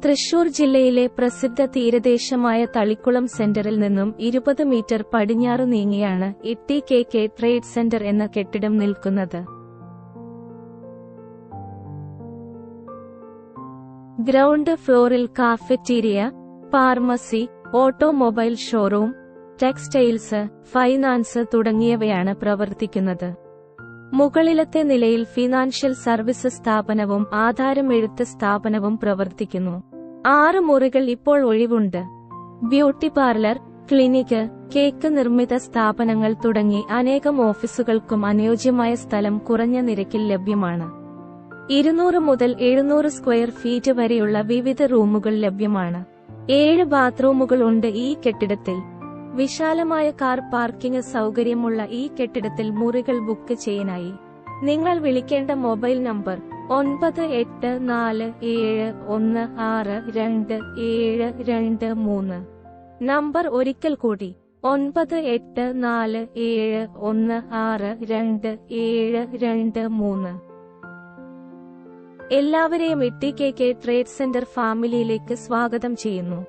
തൃശൂർ ജില്ലയിലെ പ്രസിദ്ധ തീരദേശമായ തളിക്കുളം സെന്ററിൽ നിന്നും 20 മീറ്റർ പടിഞ്ഞാറു നീങ്ങിയാണ് ITKK ട്രേഡ് സെന്റർ എന്ന കെട്ടിടം നിൽക്കുന്നത്. ഗ്രൗണ്ട് ഫ്ലോറിൽ cafeteria, pharmacy, automobile showroom, textiles, finance തുടങ്ങിയവയാണ് പ്രവർത്തിക്കുന്നത്. മുകളിലത്തെ നിലയിൽ ഫിനാൻഷ്യൽ സർവീസ് സ്ഥാപനവും ആധാരം എഴുത്ത് സ്ഥാപനവും പ്രവർത്തിക്കുന്നു. 6 മുറികൾ ഇപ്പോൾ ഒഴിവുണ്ട്. ബ്യൂട്ടി പാർലർ, ക്ലിനിക്ക്, കേക്ക് നിർമ്മിത സ്ഥാപനങ്ങൾ തുടങ്ങി അനേകം ഓഫീസുകൾക്കും അനുയോജ്യമായ സ്ഥലം കുറഞ്ഞ നിരക്കിൽ ലഭ്യമാണ്. 200 മുതൽ 700 സ്ക്വയർ ഫീറ്റ് വരെയുള്ള വിവിധ റൂമുകൾ ലഭ്യമാണ്. 7 ബാത്റൂമുകൾ ഉണ്ട് ഈ കെട്ടിടത്തിൽ. വിശാലമായ കാർ പാർക്കിംഗ് സൗകര്യമുള്ള ഈ കെട്ടിടത്തിൽ മുറികൾ ബുക്ക് ചെയ്യാനായി നിങ്ങൾ വിളിക്കേണ്ട മൊബൈൽ നമ്പർ 9847162723. നമ്പർ ഒരിക്കൽ കൂടി 9847162723. എല്ലാവരെയും ITKK ട്രേഡ് സെന്റർ ഫാമിലിയിലേക്ക് സ്വാഗതം ചെയ്യുന്നു.